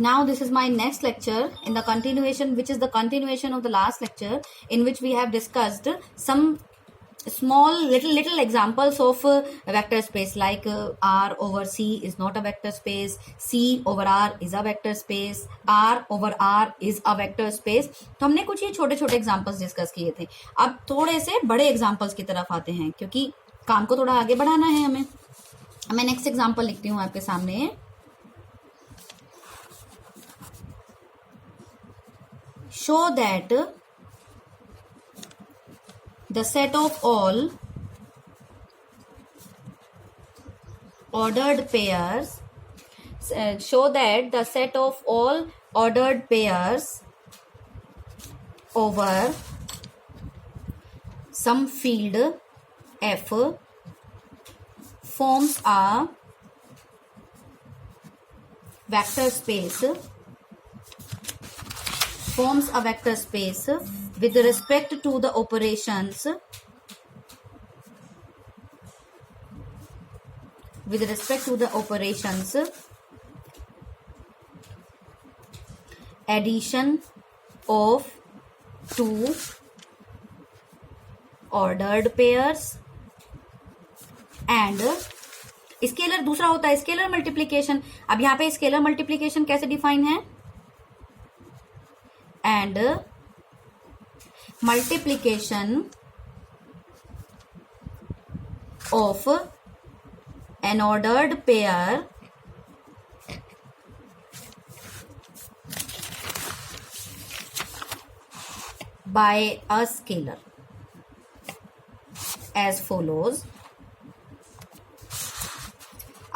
Now this is my next lecture in the continuation, which is the continuation of the last lecture, in which we have discussed some small little examples of vector space, like R over C is not a vector space, C over R is a vector space, R over R is a vector space. तो हमने कुछ ये छोटे छोटे examples discuss किए थे. अब थोड़े से बड़े एग्जांपल्स की तरफ आते हैं, क्योंकि काम को थोड़ा आगे बढ़ाना है हमें. मैं नेक्स्ट एग्जांपल लिखती हूँ आपके सामने. Show that the set of all ordered pairs, show that the set of all ordered pairs over some field F forms a vector space with respect to the operations addition of two ordered pairs and scalar. दूसरा होता है scalar multiplication. अब यहाँ पे scalar multiplication कैसे define है? And multiplication of an ordered pair by a scalar as follows.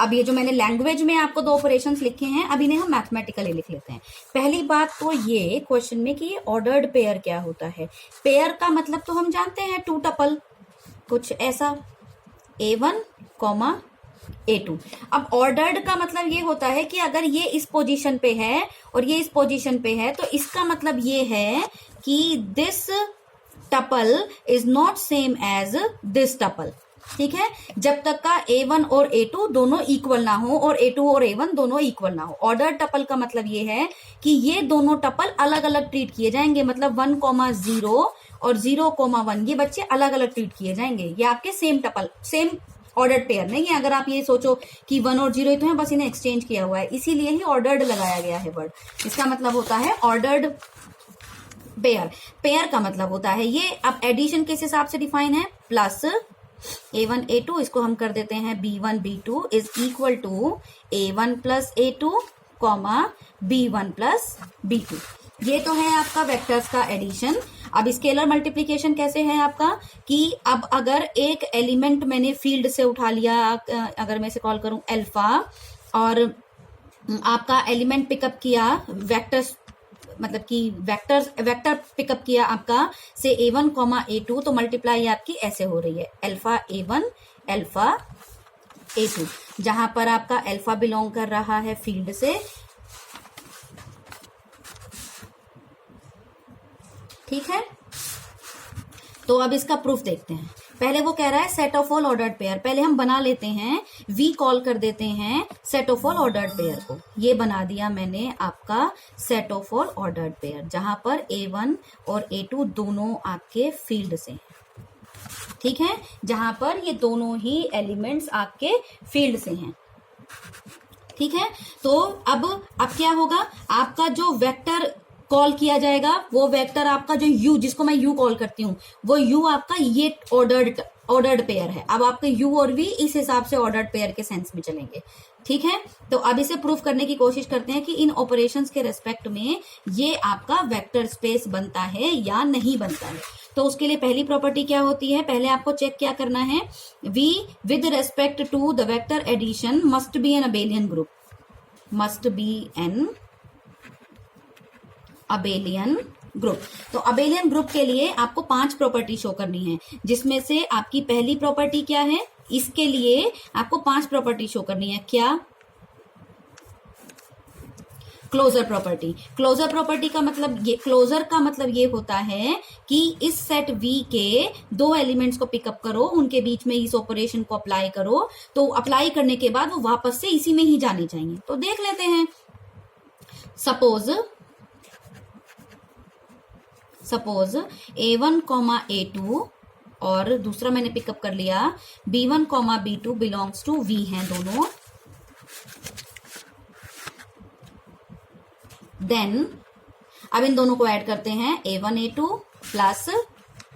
अब ये जो मैंने लैंग्वेज में आपको दो ऑपरेशंस लिखे हैं, अब इन्हें हम मैथमेटिकली लिख लेते हैं. पहली बात तो ये क्वेश्चन में कि ये ऑर्डर्ड पेयर क्या होता है. पेयर का मतलब तो हम जानते हैं टू टपल, कुछ ऐसा A1, A2. अब ऑर्डर्ड का मतलब ये होता है कि अगर ये इस पोजीशन पे है और ये इस पोजीशन पे है, तो इसका मतलब ये है कि this tuple is not same as this tuple. ठीक है, जब तक का A1 और A2 दोनों इक्वल ना हो और A2 और A1 दोनों इक्वल ना हो. ऑर्डर टपल का मतलब ये है कि ये दोनों टपल अलग अलग ट्रीट किए जाएंगे. मतलब 1,0 और 0,1 ये बच्चे अलग अलग ट्रीट किए जाएंगे. ये आपके same tuple, same ordered pair नहीं है. अगर आप ये सोचो कि 1 और 0 तो है, बस इन्हें एक्सचेंज किया हुआ है, इसीलिए ही ऑर्डर्ड लगाया गया है वर्ड. इसका मतलब होता है ऑर्डर्ड पेयर. पेयर का मतलब होता है ये. अब एडिशन किस हिसाब से डिफाइन है? प्लस A1 A2, इसको हम कर देते हैं B1 B2 is equal to A1 plus A2 B1 plus B2. ये तो है आपका वेक्टर्स का एडिशन. अब स्केलर मल्टीप्लीकेशन कैसे है आपका, कि अब अगर एक एलिमेंट मैंने फील्ड से उठा लिया, अगर मैं इसे कॉल करूं अल्फा, और आपका एलिमेंट पिकअप किया वेक्टर्स, मतलब कि वेक्टर पिकअप किया आपका से A1, A2, तो मल्टीप्लाई आपकी ऐसे हो रही है अल्फा A1 अल्फा A2, जहां पर आपका अल्फा बिलोंग कर रहा है फील्ड से. ठीक है, तो अब इसका प्रूफ देखते हैं. पहले वो कह रहा है set of all ordered pair. पहले हम बना लेते हैं, वी कॉल कर देते हैं set of all ordered pair को. ये बना दिया मैंने आपका set of all ordered pair, जहां पर A1 और A2 दोनों आपके फील्ड से हैं. ठीक है, जहां पर ये दोनों ही एलिमेंट्स आपके फील्ड से हैं. ठीक है, तो अब क्या होगा, आपका जो वेक्टर कॉल किया जाएगा, वो वेक्टर आपका जो U, जिसको मैं U कॉल करती हूँ, वो U आपका ये ऑर्डर्ड पेयर है. अब आपके U और V इस हिसाब से ऑर्डर्ड पेयर के सेंस में चलेंगे. ठीक है, तो अब इसे प्रूफ करने की कोशिश करते हैं कि इन ऑपरेशंस के रेस्पेक्ट में ये आपका वेक्टर स्पेस बनता है या नहीं बनता है. तो उसके लिए पहली प्रॉपर्टी क्या होती है, पहले आपको चेक क्या करना है, V with respect to the vector addition must be an abelian group. Must be an abelian group. तो अबेलियन ग्रुप के लिए आपको 5 प्रॉपर्टी शो करनी है, जिसमें से आपकी पहली प्रॉपर्टी क्या है, इसके लिए आपको 5 प्रॉपर्टी शो करनी है. क्या? Closure property. क्लोजर प्रॉपर्टी का मतलब ये, क्लोजर का मतलब ये होता है कि इस सेट V के दो एलिमेंट्स को पिकअप करो, उनके बीच में इस ऑपरेशन को अप्लाई करो, तो अप्लाई करने के बाद वो वापस से इसी में ही जाने चाहिए. तो देख लेते हैं. सपोज A1 कॉमा A2 और दूसरा मैंने पिकअप कर लिया B1 comma B2 belongs to V हैं दोनों, देन अब इन दोनों को ऐड करते हैं A1 A2 plus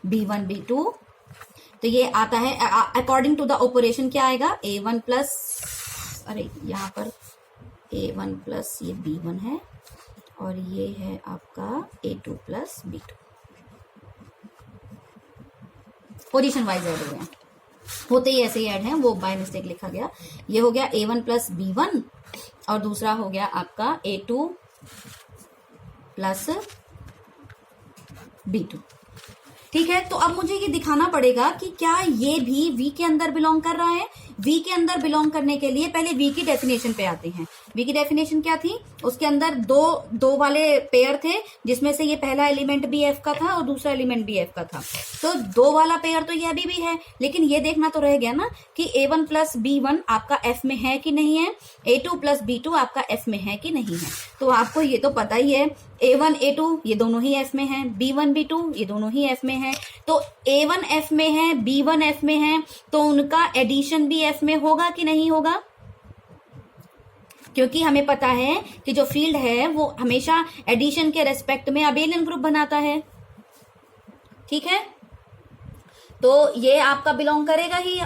B1 B2, तो ये आता है अकॉर्डिंग टू द ऑपरेशन क्या आएगा A1 प्लस, अरे यहाँ पर A1 प्लस ये B1 है और ये है आपका A2 plus B2, position wise add हो गए, होते ही ऐसे ही ऐड हैं, वो बाय मिस्टेक लिखा गया। ये हो गया A1 प्लस B1 और दूसरा हो गया आपका A2 प्लस B2। ठीक है, तो अब मुझे ये दिखाना पड़ेगा कि क्या ये भी V के अंदर बिलोंग कर रहा है। V के अंदर बिलोंग करने के लिए पहले V की डेफिनेशन पे आते हैं। V की डेफिनेशन क्या थी, उसके अंदर दो वाले पेयर थे, जिसमें से ये पहला एलिमेंट भी F का था और दूसरा एलिमेंट भी F का था, तो दो वाला पेयर तो ये अभी भी है, लेकिन ये देखना तो रह गया ना कि A1 प्लस B1 आपका F में है कि नहीं है, A2 प्लस B2 आपका F में है कि नहीं है। तो आपको ये तो पता ही है A1 A2 ये दोनों ही F में हैं, B1 B2 ये दोनों ही F में हैं, तो A1 F में है, B1 F में है, तो उनका एडिशन भी F में होगा कि नहीं होगा, क्योंकि हमें पता है कि जो फील्ड है वो हमेशा एडिशन के रेस्पेक्ट में अबेलियन ग्रुप बनाता है। ठीक है, तो ये आपका बिलोंग करेगा ही,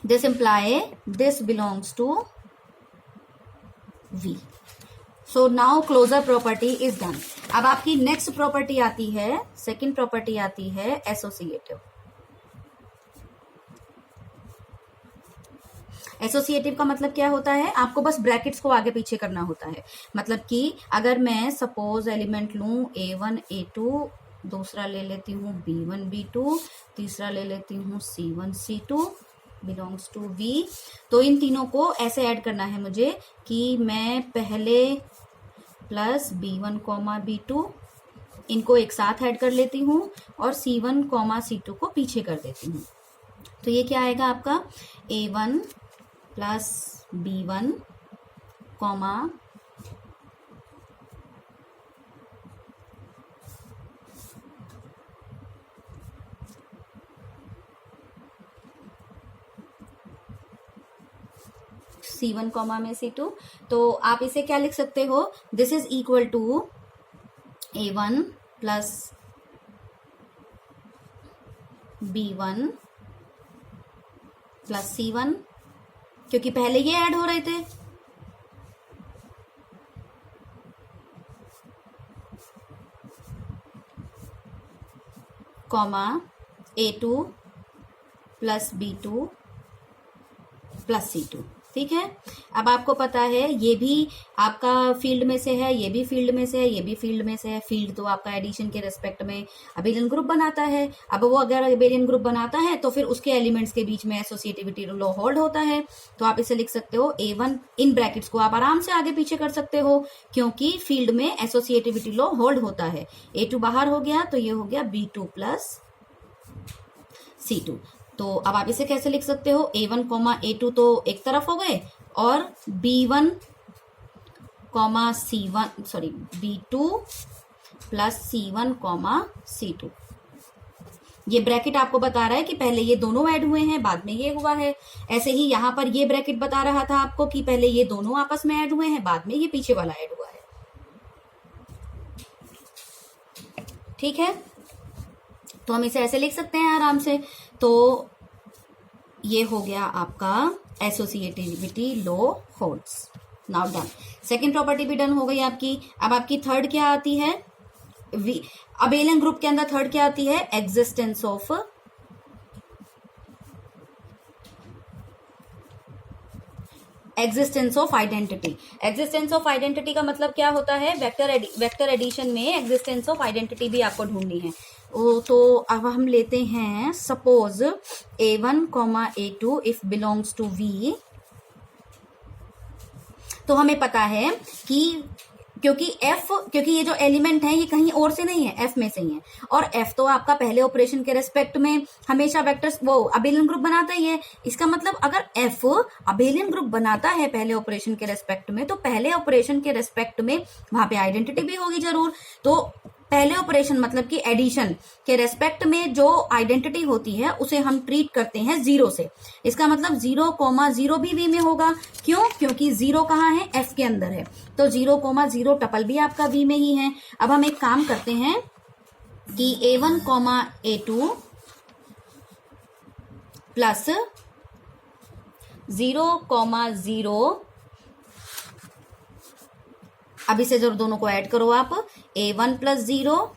this imply this belongs to V। So now closure property is done. अब आपकी नेक्स्ट प्रॉपर्टी आती है, सेकंड प्रॉपर्टी आती है एसोसिएटिव। एसोसिएटिव का मतलब क्या होता है, आपको बस ब्रैकेट्स को आगे पीछे करना होता है। मतलब कि अगर मैं सपोज एलिमेंट लूं A1 A2, दूसरा ले लेती हूँ B1 B2, तीसरा ले लेती हूँ C1 C2 belongs to V, तो इन तीनों को ऐसे ऐड करना है मुझे कि मैं पहले प्लस B1 कॉमा B2 इनको एक साथ ऐड कर लेती हूँ और C1 कॉमा C2 को पीछे कर देती हूँ। तो ये क्या आएगा आपका A1 plus B1 comma C1 comma में C2, तो आप इसे क्या लिख सकते हो, this is equal to A1 plus B1 plus C1, क्योंकि पहले ये ऐड हो रहे थे, comma A2 plus B2 plus C2। ठीक है, अब आपको पता है ये भी आपका फील्ड में से है, ये भी फील्ड में से है, ये भी फील्ड में से है। फील्ड तो आपका एडिशन के रेस्पेक्ट में अबेलियन ग्रुप बनाता है। अब वो अगर अबेलियन ग्रुप बनाता है तो फिर उसके एलिमेंट्स के बीच में एसोसिएटिविटी लॉ होल्ड होता है। तो आप इसे लिख सकते हो A1, इन ब्रैकेट्स को आप आराम से आगे पीछे कर सकते हो क्योंकि फील्ड में एसोसिएटिविटी लॉ होल्ड होता है। A2 बाहर हो गया तो ये हो गया B2 प्लस C2। तो अब आप इसे कैसे लिख सकते हो, A1 कॉमा A2 तो एक तरफ हो गए और B1 comma C1 sorry B2 plus C1 comma C2। ये ब्रैकेट आपको बता रहा है कि पहले ये दोनों ऐड हुए हैं, बाद में ये हुआ है। ऐसे ही यहां पर ये ब्रैकेट बता रहा था आपको कि पहले ये दोनों आपस में ऐड हुए हैं, बाद में ये पीछे वाला ऐड हुआ है। ठीक है, तो हम इसे ऐसे लिख सकते हैं आराम से। तो ये हो गया आपका associativity law holds. Now done, second property भी डन हो गई आपकी। अब आपकी थर्ड क्या आती है, अबेलियन ग्रुप के अंदर थर्ड क्या आती है, existence of identity. Existence of identity का मतलब क्या होता है, वेक्टर एडिशन में एग्जिस्टेंस ऑफ आइडेंटिटी भी आपको ढूंढनी है। तो अब हम लेते हैं suppose A1 comma A2 if belongs to V। तो हमें पता है कि क्योंकि ये जो एलिमेंट है ये कहीं और से नहीं है, एफ में से ही है, और एफ तो आपका पहले ऑपरेशन के रेस्पेक्ट में हमेशा वेक्टर्स वो अबेलियन ग्रुप बनाता ही है। इसका मतलब अगर एफ अबेलियन ग्रुप बनाता है पहले ऑपरेशन के रेस्पेक्ट में, तो पहले ऑपरेशन के रेस्पेक्ट में वहां पे आइडेंटिटी भी होगी जरूर। तो पहले ऑपरेशन मतलब कि एडिशन के रेस्पेक्ट में जो आइडेंटिटी होती है उसे हम ट्रीट करते हैं जीरो से। इसका मतलब 0,0 भी वी में होगा। क्यों? क्योंकि 0 कहाँ है? एफ के अंदर है। तो 0,0 टपल भी आपका वी में ही है। अब हम एक काम करते हैं कि A1, A2 प्लस 0,0, अब इसे जरूर दोनों को ऐड करो आप, A1 प्लस 0,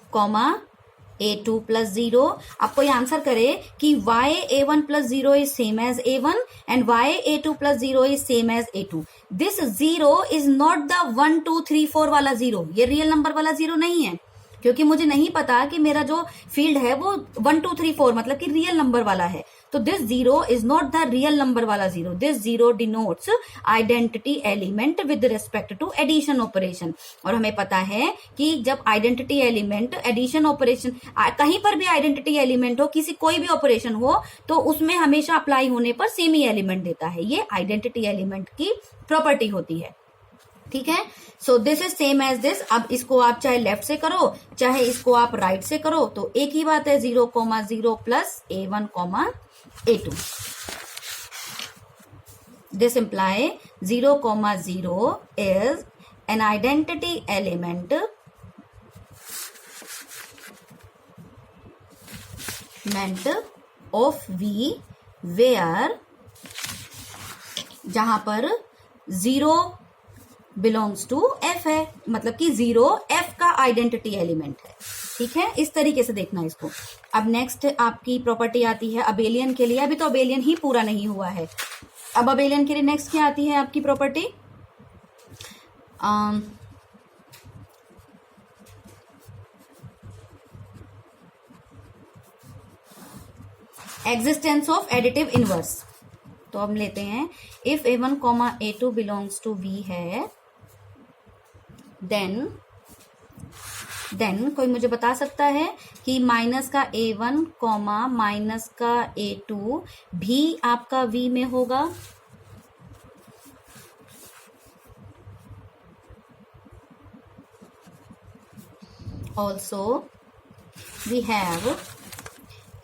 A2 प्लस 0। अब कोई आंसर करे कि y A1 प्लस 0 is same as A1 and y A2 plus 0 is same as A2। This 0 is not the 1 2 3 4 वाला 0, ये रियल नंबर वाला 0 नहीं है, क्योंकि मुझे नहीं पता कि मेरा जो फील्ड है वो 1 2 3 4 मतलब कि रियल नंबर वाला है। तो this 0 is not the real number वाला 0। This 0 denotes identity element with respect to addition operation. और हमें पता है कि जब आइडेंटिटी एलिमेंट एडिशन ऑपरेशन, कहीं पर भी आइडेंटिटी एलिमेंट हो, किसी कोई भी ऑपरेशन हो, तो उसमें हमेशा अप्लाई होने पर सेम ही एलिमेंट देता है। ये आइडेंटिटी एलिमेंट की प्रॉपर्टी होती है। ठीक है, so this is same as this. अब इसको आप चाहे लेफ्ट से करो चाहे इसको आप राइट से करो, तो एक ही बात है, 0,0 plus A1, A2। This imply 0,0 is an identity element of V where, जहां पर 0 बिलोंग्स टू F है, मतलब कि 0 F का आइडेंटिटी एलिमेंट है। ठीक है, इस तरीके से देखना इसको। अब नेक्स्ट आपकी प्रॉपर्टी आती है अबेलियन के लिए। अभी तो अबेलियन ही पूरा नहीं हुआ है। अब अबेलियन के लिए नेक्स्ट क्या आती है आपकी property? Existence of additive inverse. तो हम लेते हैं, if A1, A2 belongs to V है, देन कोई मुझे बता सकता है कि माइनस का A1, माइनस का A2 भी आपका V में होगा? Also we have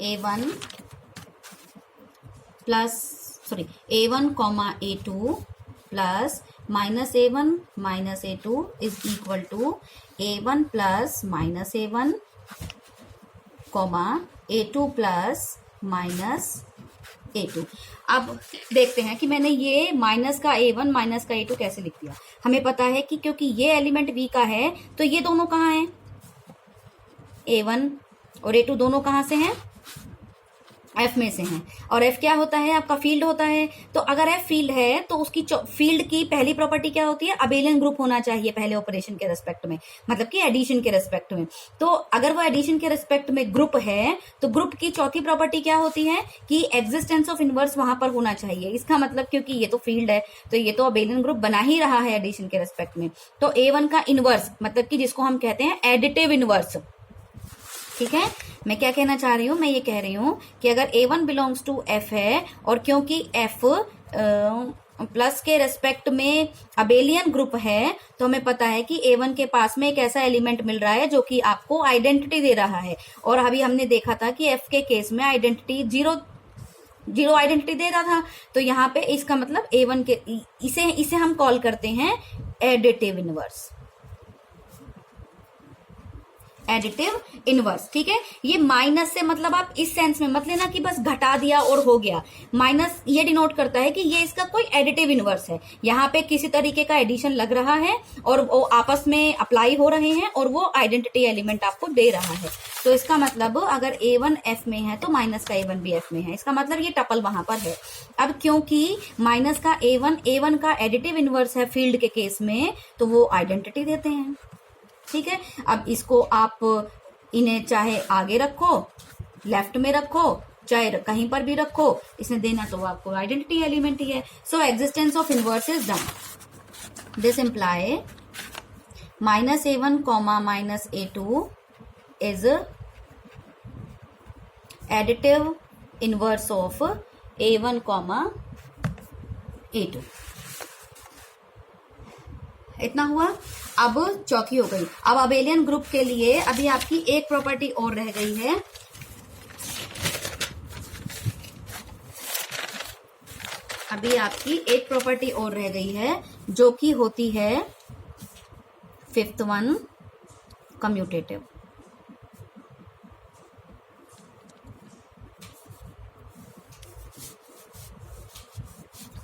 A1 plus A1, A2 plus minus A1 minus A2 is equal to A1 plus minus A1, A2 plus minus A2। अब देखते हैं कि मैंने ये माइनस का A1 माइनस का A2 कैसे लिख दिया। हमें पता है कि क्योंकि ये एलिमेंट V का है, तो ये दोनों कहाँ हैं? A1 और A2 दोनों कहाँ से हैं? F में से हैं। और F क्या होता है? आपका फील्ड होता है। तो अगर F फील्ड है तो उसकी फील्ड की पहली प्रॉपर्टी क्या होती है? अबेलियन ग्रुप होना चाहिए पहले ऑपरेशन के रेस्पेक्ट में, मतलब कि एडिशन के रेस्पेक्ट में। तो अगर वो एडिशन के रेस्पेक्ट में ग्रुप है, तो ग्रुप की चौथी प्रॉपर्टी क्या होती है कि एग्जिस्टेंस ऑफ इनवर्स वहां पर होना चाहिए। इसका मतलब क्योंकि ये तो फील्ड है, तो ये तो अबेलियन ग्रुप बना ही रहा है एडिशन के रेस्पेक्ट में। तो A1 का इनवर्स मतलब कि जिसको हम कहते हैं एडिटिव इनवर्स। ठीक है, मैं क्या कहना चाह रही हूँ? मैं ये कह रही हूँ कि अगर A1 बिलोंग्स टू F है, और क्योंकि F प्लस के रेस्पेक्ट में अबेलियन ग्रुप है, तो हमें पता है कि A1 के पास में एक ऐसा एलिमेंट मिल रहा है जो कि आपको आइडेंटिटी दे रहा है। और अभी हमने देखा था कि F के केस में आइडेंटिटी जीरो आइडेंटिटी दे रहा था। तो यहाँ पे इसका मतलब A1 के इसे हम कॉल करते हैं एडिटिव इनवर्स। Additive inverse. ठीक है, ये माइनस से मतलब आप इस सेंस में मत लेना कि बस घटा दिया और हो गया। माइनस ये डिनोट करता है कि ये इसका कोई एडिटिव इनवर्स है। यहाँ पे किसी तरीके का एडिशन लग रहा है और वो आपस में अप्लाई हो रहे हैं और वो आइडेंटिटी एलिमेंट आपको दे रहा है। तो इसका मतलब अगर A1 F में है तो माइनस का A1 भी F में है। इसका मतलब ये टपल वहां पर है। अब क्योंकि माइनस का A1 का एडिटिव इनवर्स है फील्ड के केस में, तो वो आइडेंटिटी देते हैं। ठीक है, अब इसको आप इन्हें चाहे आगे रखो, लेफ्ट में रखो, चाहे कहीं पर भी रखो, इसने देना तो आपको आइडेंटिटी एलिमेंट ही है। So existence of inverse is done. This imply minus A1 comma minus A2 is additive inverse of A1 comma A2। इतना हुआ। अब चौथी हो गई। अब अबेलियन ग्रुप के लिए अभी आपकी एक प्रॉपर्टी और रह गई है। अभी आपकी एक प्रॉपर्टी और रह गई है जो कि होती है फिफ्थ वन, कम्यूटेटिव।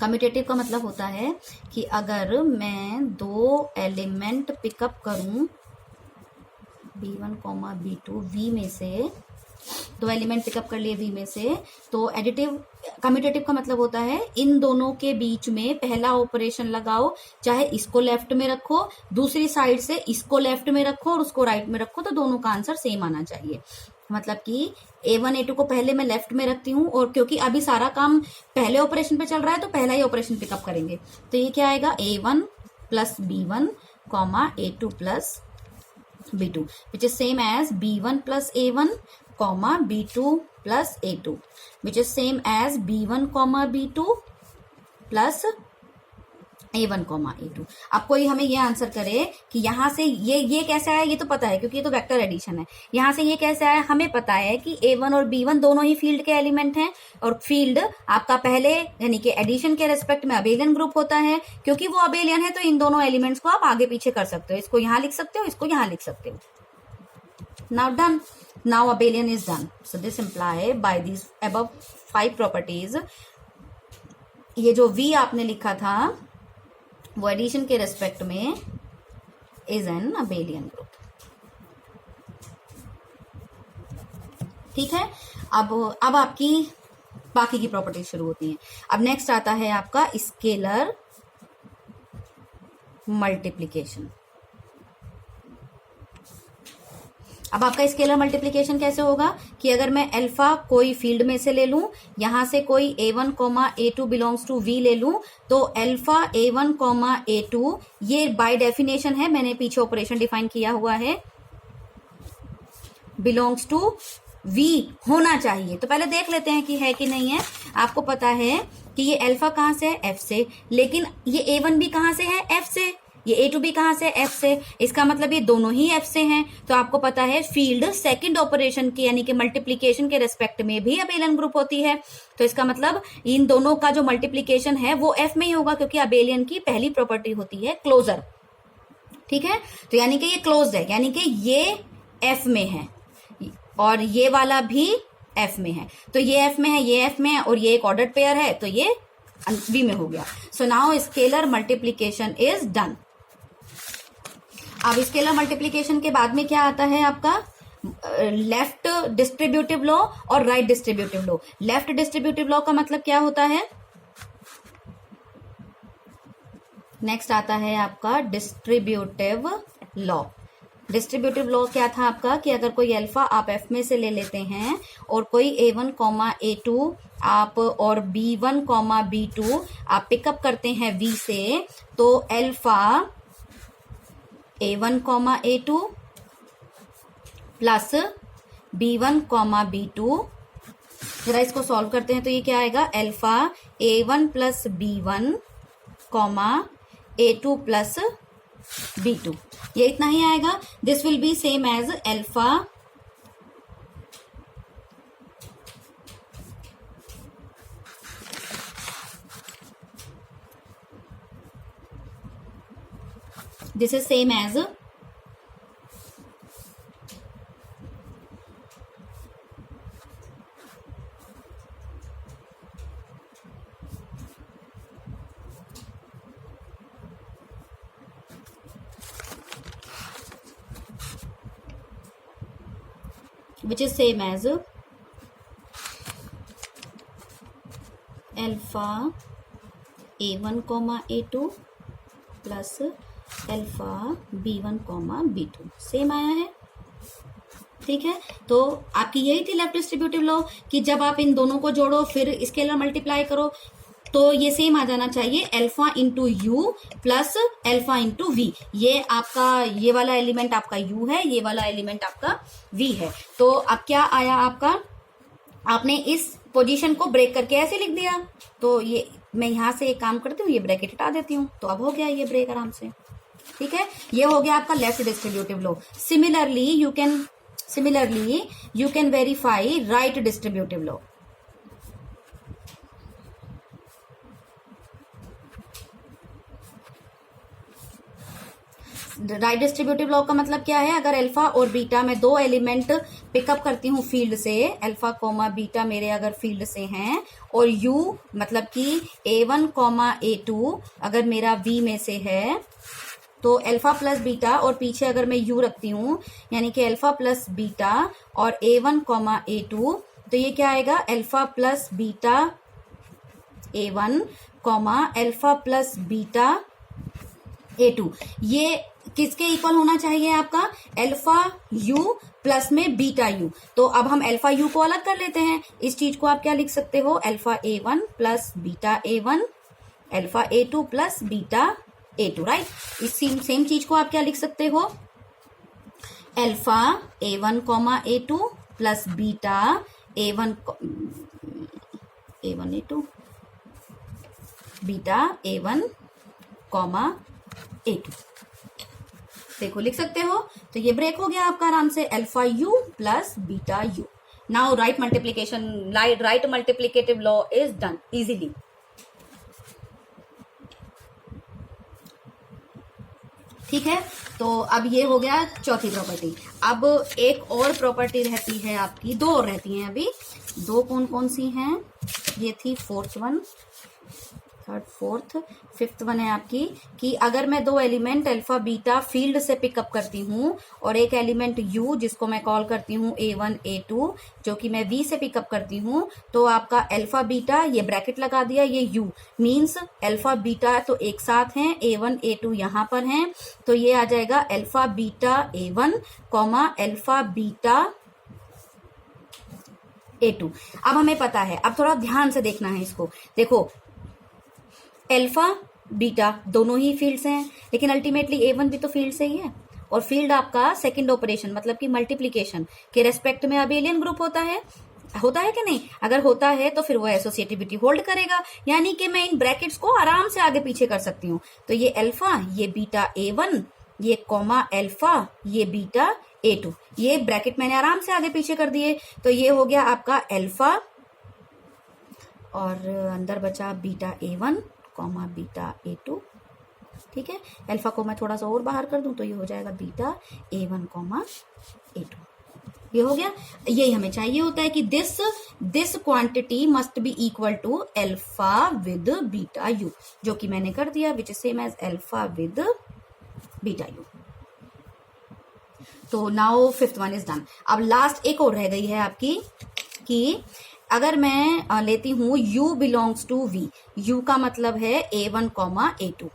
कम्यूटेटिव का मतलब होता है कि अगर मैं दो एलिमेंट पिकअप करूं B1 कॉमा B2 V में से, दो एलिमेंट पिकअप कर लिए V में से, तो एडिटिव कम्यूटेटिव का मतलब होता है इन दोनों के बीच में पहला ऑपरेशन लगाओ, चाहे इसको लेफ्ट में रखो, दूसरी साइड से इसको लेफ्ट में रखो और उसको राइट में रखो, तो दोनों का आंसर सेम आना चाहिए। मतलब कि A1 A2 को पहले मैं लेफ्ट में रखती हूँ और क्योंकि अभी सारा काम पहले ऑपरेशन पे चल रहा है तो पहला ही ऑपरेशन पिकअप करेंगे। तो ये क्या आएगा, A1 plus B1 comma A2 plus B2 which is same as B1 plus A1 comma B2 plus A2 which is same as B1 comma B2 plus A1 comma A2। अब कोई हमें ये answer करे कि यहाँ से ये कैसे आया, ये तो पता है क्योंकि ये तो वेक्टर एडिशन है। यहाँ से ये कैसे आया, हमें पता है कि A1 और B1 दोनों ही फील्ड के एलिमेंट हैं और फील्ड आपका पहले यानी कि एडिशन के रेस्पेक्ट में अबेलियन ग्रुप होता है। क्योंकि वो अबेलियन है तो इन दोनों एलिमेंट्स को आप आगे पीछे कर सकते हो, इसको यहाँ लिख सकते हो, इसको यहाँ लिख सकते हो। Now done, now abelian is done. So this imply by this above 5 properties, ये जो V आपने लिखा था वो एडिशन के रेस्पेक्ट में इज एन अबेलियन ग्रुप। ठीक है। अब आपकी बाकी की प्रॉपर्टीज शुरू होती हैं। अब नेक्स्ट आता है आपका स्केलर मल्टीप्लिकेशन। अब आपका स्केलर मल्टीप्लिकेशन कैसे होगा कि अगर मैं अल्फा कोई फील्ड में से ले लूं, यहां से कोई A1 comma A2 belongs to V ले लूं, तो अल्फा A1 कॉमा A2 ये बाय डेफिनेशन है, मैंने पीछे ऑपरेशन डिफाइन किया हुआ है, बिलोंग्स टू V होना चाहिए। तो पहले देख लेते हैं कि है कि नहीं है। आपको पता है कि ये अल्फा कहां से है, F से, लेकिन ये A1 भी कहां से है, F से, ये A2 भी कहां से, F से, इसका मतलब ये दोनों ही F से हैं। तो आपको पता है फील्ड सेकंड ऑपरेशन की यानी कि मल्टीप्लिकेशन के रेस्पेक्ट में भी अबेलियन ग्रुप होती है। तो इसका मतलब इन दोनों का जो मल्टीप्लिकेशन है वो F में ही होगा क्योंकि अबेलियन की पहली प्रॉपर्टी होती है क्लोजर। ठीक है, तो यानी कि ये क्लोज्ड है, यानी कि ये F में है और ये वाला भी F में है। तो ये F में है, ये F में है और ये एक ऑर्डर्ड पेयर है, तो ये V में हो गया। So now scalar multiplication is done. अब स्केलर मल्टीप्लिकेशन के बाद में क्या आता है आपका, लेफ्ट डिस्ट्रीब्यूटिव लॉ और right distributive law. Left distributive law का मतलब क्या होता है, नेक्स्ट आता है आपका डिस्ट्रीब्यूटिव लॉ। डिस्ट्रीब्यूटिव लॉ क्या था आपका कि अगर कोई अल्फा आप F में से ले लेते हैं और कोई A1 कॉमा A2 आप और B1 कॉमा B2 आप पिकअप करते हैं V से, तो alpha A1 comma A2 plus B1 comma B2, जरा इसको सॉल्व करते हैं तो ये क्या आएगा, alpha A1 plus B1 comma A2 plus B2, ये इतना ही आएगा। This will be same as alpha this is same as which is same as alpha A1 comma A2 plus alpha B1 comma B2 same आया है। ठीक है, तो आपकी यही थी लेफ्ट डिस्ट्रीब्यूटिव लॉ कि जब आप इन दोनों को जोड़ो फिर स्केलर मल्टीप्लाई करो, तो ये सेम आ जाना चाहिए alpha into u plus alpha into v. ये आपका ये वाला एलिमेंट आपका यू है, ये वाला एलिमेंट आपका वी है। तो अब क्या आया आपका, आपने इस पोजीशन को ब्रेक करके ऐसे लिख दिया। तो ये मैं यहां से एक काम करती हूँ, ये ब्रैकेट हटा देती हूँ, तो अब हो गया ये ब्रेक आराम से। ठीक है, ये हो गया आपका left distributive law. Similarly you can verify right distributive law. Right distributive law का मतलब क्या है, अगर अल्फा और बीटा में दो एलिमेंट पिकअप करती हूँ फील्ड से, अल्फा कॉमा बीटा मेरे अगर फील्ड से हैं, और यू मतलब कि A1 कॉमा A2 अगर मेरा V में से है, तो अल्फा प्लस बीटा और पीछे अगर मैं यू रखती हूँ यानी कि अल्फा प्लस बीटा और A1 कॉमा A2, तो ये क्या आएगा, alpha plus beta A1 comma alpha plus beta A2। ये किसके इक्वल होना चाहिए आपका, अल्फा यू प्लस में बीटा यू। तो अब हम अल्फा यू को अलग कर लेते हैं। इस चीज को आप क्या लिख सकते हो, alpha A1 plus beta A1 alpha A2 plus beta A2, right. इस सेम चीज को आप क्या लिख सकते हो, alpha A1 comma A2 plus beta A1 A2 beta A1 comma A2। देखो लिख सकते हो। तो ये ब्रेक हो गया आपका आराम से, alpha u plus beta you. Now right multiplicative law is done easily. ठीक है, तो अब ये हो गया चौथी प्रॉपर्टी। अब एक और प्रॉपर्टी रहती है आपकी, दो और रहती हैं अभी। दो कौन कौन सी हैं, ये थी fourth one, third fourth, fifth one है आपकी कि अगर मैं दो एलिमेंट अल्फा बीटा फील्ड से पिकअप करती हूँ और एक एलिमेंट यू जिसको मैं कॉल करती हूँ A1 A2 जो कि मैं V से पिकअप करती हूँ, तो आपका अल्फा बीटा, ये ब्रैकेट लगा दिया, ये U मीन्स अल्फा बीटा तो एक साथ हैं, A1 A2 यहाँ पर हैं, तो ये आ जाएगा alpha beta A1 comma alpha beta A2। अब हमें पता है, अब थोड़ा ध्यान से देखना है इसको। देखो अल्फा बीटा दोनों ही फील्ड से हैं, लेकिन अल्टीमेटली A1 भी तो फील्ड से ही है, और फील्ड आपका सेकंड ऑपरेशन मतलब कि मल्टीप्लिकेशन के रेस्पेक्ट में अबेलियन ग्रुप होता है कि नहीं। अगर होता है तो फिर वो एसोसिएटिविटी होल्ड करेगा, यानी कि मैं इन ब्रैकेट्स को आराम से आगे पीछे कर सकती हूँ। तो ये अल्फा, ये बीटा A1, ये कॉमा अल्फा, ये बीटा A2, ये ब्रैकेट मैंने आराम से आगे पीछे कर दिए। तो ये हो गया आपका अल्फा और अंदर बचा beta A1 comma beta A2। ठीक है, अल्फा को मैं थोड़ा सा और बाहर कर दूं तो ये हो जाएगा बीटा A1 कॉमा A2। ये हो गया। यही हमें चाहिए होता है कि this quantity must be equal to alpha with beta u, जो कि मैंने कर दिया, which is same as alpha with beta u. तो now fifth one is done. अब लास्ट एक और रह गई है आपकी कि अगर मैं लेती हूं u belongs to v, u का मतलब है A1 कॉमा A2,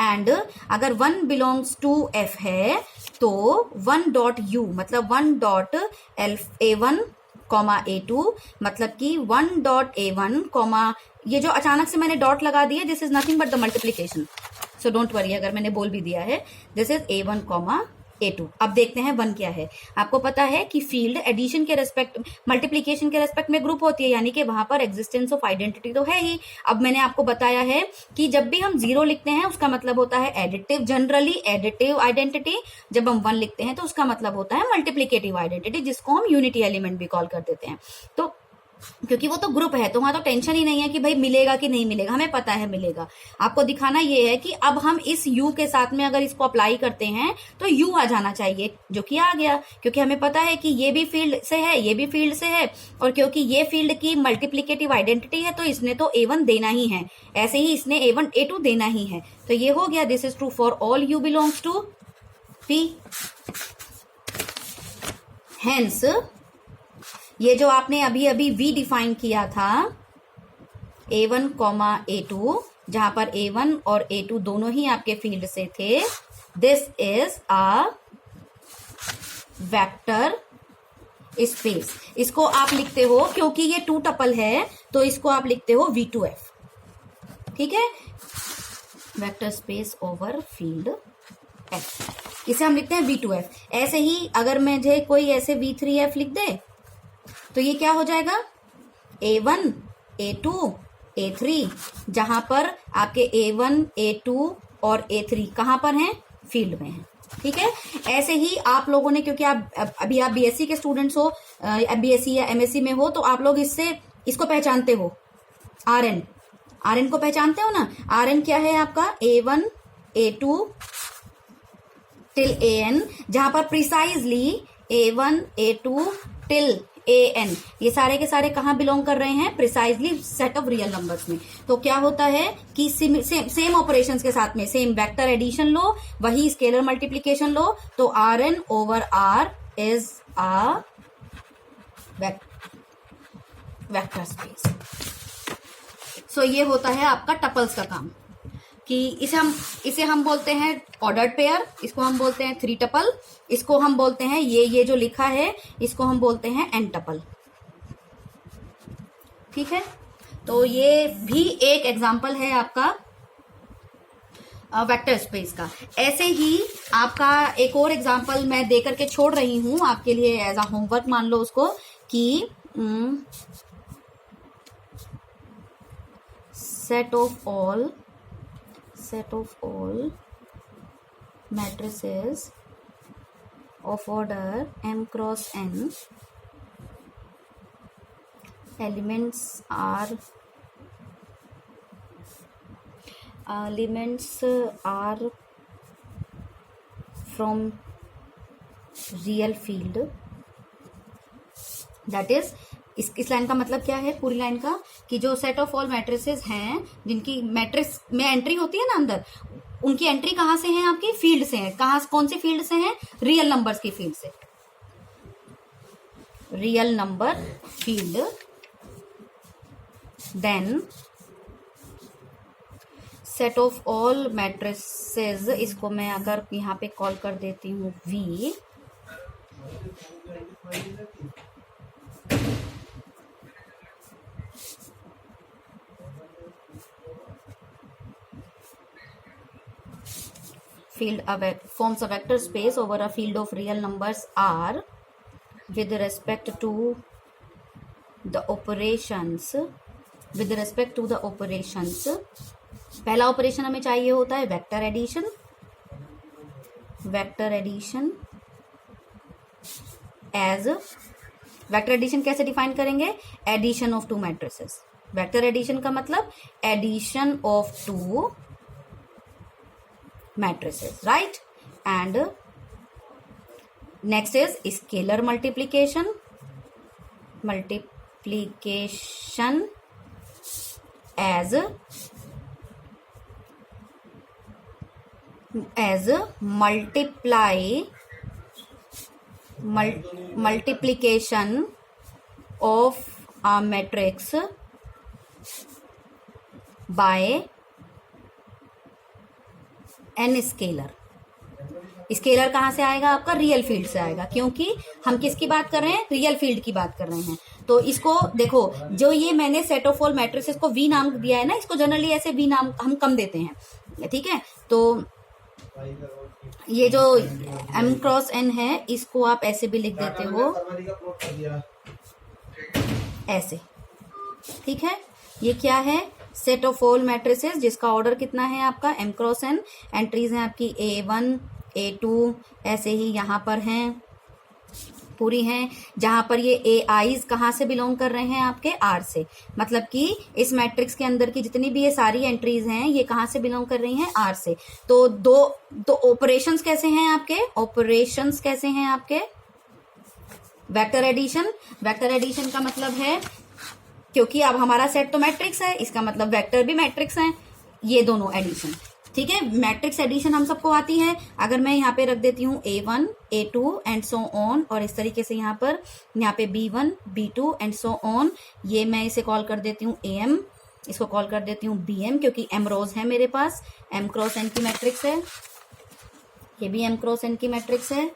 एंड अगर 1 बिलोंग्स टू f है तो 1 डॉट u मतलब 1 डॉट A1 कॉमा A2 मतलब कि 1 डॉट A1 कॉमा, ये जो अचानक से मैंने डॉट लगा दिया, this is nothing but the multiplication, so don't worry अगर मैंने बोल भी दिया है, this is A1 comma A2। अब देखते हैं 1 क्या है। आपको पता है कि फील्ड एडिशन के रेस्पेक्ट, मल्टीप्लिकेशन के रेस्पेक्ट में ग्रुप होती है, यानी कि वहां पर एग्जिस्टेंस ऑफ आइडेंटिटी तो है ही। अब मैंने आपको बताया है कि जब भी हम 0 लिखते हैं उसका मतलब होता है एडिटिव, जनरली एडिटिव आइडेंटिटी। जब हम 1 लिखते हैं तो उसका मतलब होता है मल्टीप्लिकेटिव आइडेंटिटी, जिसको हम यूनिटी एलिमेंट भी कॉल कर देते हैं। तो क्योंकि वो तो ग्रुप है तो वहां तो टेंशन ही नहीं है कि भाई मिलेगा कि नहीं मिलेगा, हमें पता है मिलेगा। आपको दिखाना ये है कि अब हम इस u के साथ में अगर इसको अप्लाई करते हैं तो u आ जाना चाहिए, जो कि आ गया, क्योंकि हमें पता है कि ये भी फील्ड से है, ये भी फील्ड से है, और क्योंकि ये फील्ड की मल्टीप्लिकेटिव आइडेंटिटी है तो इसने तो A1 देना ही है, ऐसे ही इसने A1 A2 देना ही है। तो ये हो गया, this is true for all u belongs to p। Hence ये जो आपने अभी अभी v डिफाइन किया था A1 कॉमा A2, जहां पर A1 और A2 दोनों ही आपके फील्ड से थे, this is a vector space, इसको आप लिखते हो क्योंकि ये 2 टपल है तो इसको आप लिखते हो V2F, ठीक है, vector space over field F, इसे हम लिखते हैं V2F। ऐसे ही अगर मुझे कोई ऐसे V3F लिख दे तो ये क्या हो जाएगा, A1 A2 A3, जहां पर आपके A1 A2 और A3 कहां पर हैं, फील्ड में हैं, ठीक है। ऐसे ही आप लोगों ने, क्योंकि आप अभी आप बीएससी के स्टूडेंट्स हो, बीएससी या एमएससी में हो, तो आप लोग इसको पहचानते हो, आरएन को पहचानते हो ना। आरएन क्या है आपका, A1 A2 टिल AN, जहां पर precisely A1 A2 till AN ये सारे के सारे कहाँ बिलोंग कर रहे हैं, precisely set of real numbers में। तो क्या होता है कि सेम ऑपरेशंस के साथ में सेम वेक्टर एडिशन लो, वही स्केलर मल्टीप्लीकेशन लो, तो Rn over R is a vector space. So ये होता है आपका टपल्स का काम, कि इसे हम बोलते हैं ऑर्डर्ड पेयर, इसको हम बोलते हैं 3 टपल, इसको हम बोलते हैं ये जो लिखा है इसको हम बोलते हैं n टपल, ठीक है। तो ये भी एक एग्जांपल है आपका वेक्टर स्पेस का। ऐसे ही आपका एक और एग्जांपल मैं दे करके छोड़ रही हूं आपके लिए एज अ होमवर्क, मान लो उसको, कि set of all matrices of order m cross n, elements are from real field, that is इस लाइन का मतलब क्या है, पूरी लाइन का, कि जो सेट ऑफ ऑल मैट्रिसेस हैं जिनकी मैट्रिक्स में एंट्री होती है ना अंदर, उनकी एंट्री कहां से है, आपकी फील्ड से है। कौन से फील्ड से है, रियल नंबर्स की फील्ड से, real number field. Then set of all matrices, इसको मैं अगर यहां पे कॉल कर देती हूं V, field forms a vector space over a field of real numbers R with respect to the operations, पहला ऑपरेशन हमें चाहिए होता है vector addition as, vector addition कैसे डिफाइन करेंगे, addition of 2 matrices. Vector addition का मतलब addition of 2 matrices, right? And next is scalar multiplication as multiplication of a matrix by n scalar. Scalar कहां से आएगा, आपका रियल फील्ड से आएगा, क्योंकि हम किसकी बात कर रहे हैं, रियल फील्ड की बात कर रहे हैं। तो इसको देखो, जो ये मैंने सेट ऑफ ऑल मैट्रिसेस को V नाम दिया है ना, इसको जनरली ऐसे V नाम हम कम देते हैं, ठीक है। तो ये जो m क्रॉस n है, इसको आप ऐसे भी लिख देते हो, ऐसे, ठीक है। ये क्या है, सेट ऑफ ऑल मैट्रिसेस जिसका ऑर्डर कितना है आपका m क्रॉस n, एंट्रीज हैं आपकी A1 A2 ऐसे ही यहाँ पर हैं, पूरी हैं, जहां पर ये AIs कहाँ से बिलोंग कर रहे हैं, आपके R से। मतलब कि इस मैट्रिक्स के अंदर की जितनी भी ये सारी एंट्रीज हैं ये कहाँ से बिलोंग कर रही हैं, R से। तो दो ऑपरेशंस कैसे हैं आपके, वेक्टर एडिशन का मतलब है, क्योंकि अब हमारा सेट तो मैट्रिक्स है, इसका मतलब वेक्टर भी मैट्रिक्स है, ये दोनों एडिशन, ठीक है। मैट्रिक्स एडिशन हम सबको आती है। अगर मैं यहाँ पे रख देती हूँ A1 A2 and so on, और इस तरीके से यहाँ पे B1 B2 and so on, ये मैं इसे कॉल कर देती हूँ AM, इसको कॉल कर देती हूँ BM, क्योंकि M रोज है मेरे पास, M क्रॉस N की मैट्रिक्स है, ये भी M क्रॉस N की मैट्रिक्स है,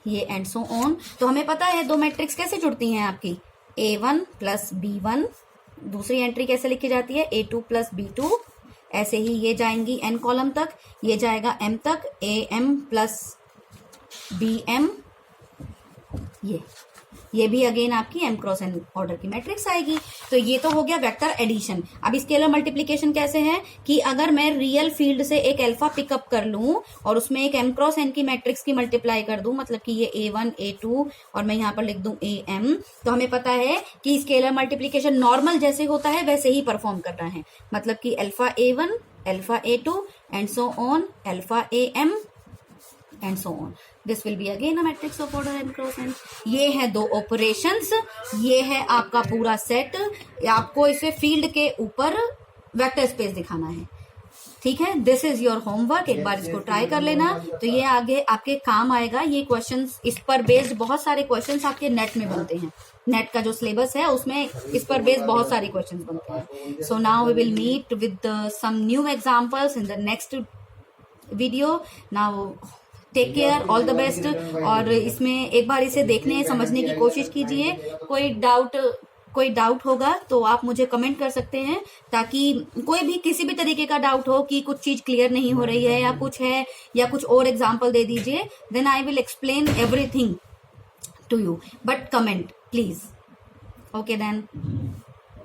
ये एंड सो ऑन। तो हमें पता है दो मैट्रिक्स कैसे जुड़ती हैं आपकी, A1 प्लस B1, दूसरी एंट्री कैसे लिखी जाती है, A2 प्लस B2, ऐसे ही ये जाएंगी n कॉलम तक, ये जाएगा m तक, AM प्लस BM, ये भी अगेन आपकी m क्रॉस n ऑर्डर की मैट्रिक्स आएगी। तो ये तो हो गया वेक्टर एडिशन। अब स्केलर मल्टीप्लिकेशन कैसे है कि अगर मैं रियल फील्ड से एक अल्फा पिकअप कर लूं और उसमें एक m क्रॉस n की मैट्रिक्स की मल्टीप्लाई कर दूं, मतलब कि ये A1 A2 और मैं यहां पर लिख दूं AM, तो हमें पता है कि स्केलर मल्टीप्लिकेशन नॉर्मल जैसे होता है वैसे ही परफॉर्म करना है, मतलब कि alpha A1 alpha A2 and so on alpha AM and so on. This will be again a matrix of order m cross n। ये है दो ऑपरेशंस, ये है आपका पूरा सेट। आपको इसे फील्ड के ऊपर वेक्टर स्पेस दिखाना है, ठीक है। दिस इज योर होमवर्क, एक बार इसको ट्राई कर लेना तो ये आगे आपके काम आएगा। ये क्वेश्चंस, इस पर बेस्ड बहुत सारे क्वेश्चंस आपके नेट में बनते हैं, नेट का जो सिलेबस है उसमें इस पर बेस्ड बहुत सारे क्वेश्चंस बनते हैं। So now we will meet with some new examples in the next video. Now take care, all the best. और इसमें एक बार इसे देखने समझने की कोशिश कीजिए। कोई डाउट होगा तो आप मुझे कमेंट कर सकते हैं, ताकि कोई भी किसी भी तरीके का डाउट हो कि कुछ चीज क्लियर नहीं हो रही है या कुछ है या कुछ और एग्जांपल दे दीजिए, then I will explain everything to you, but comment please. Okay then.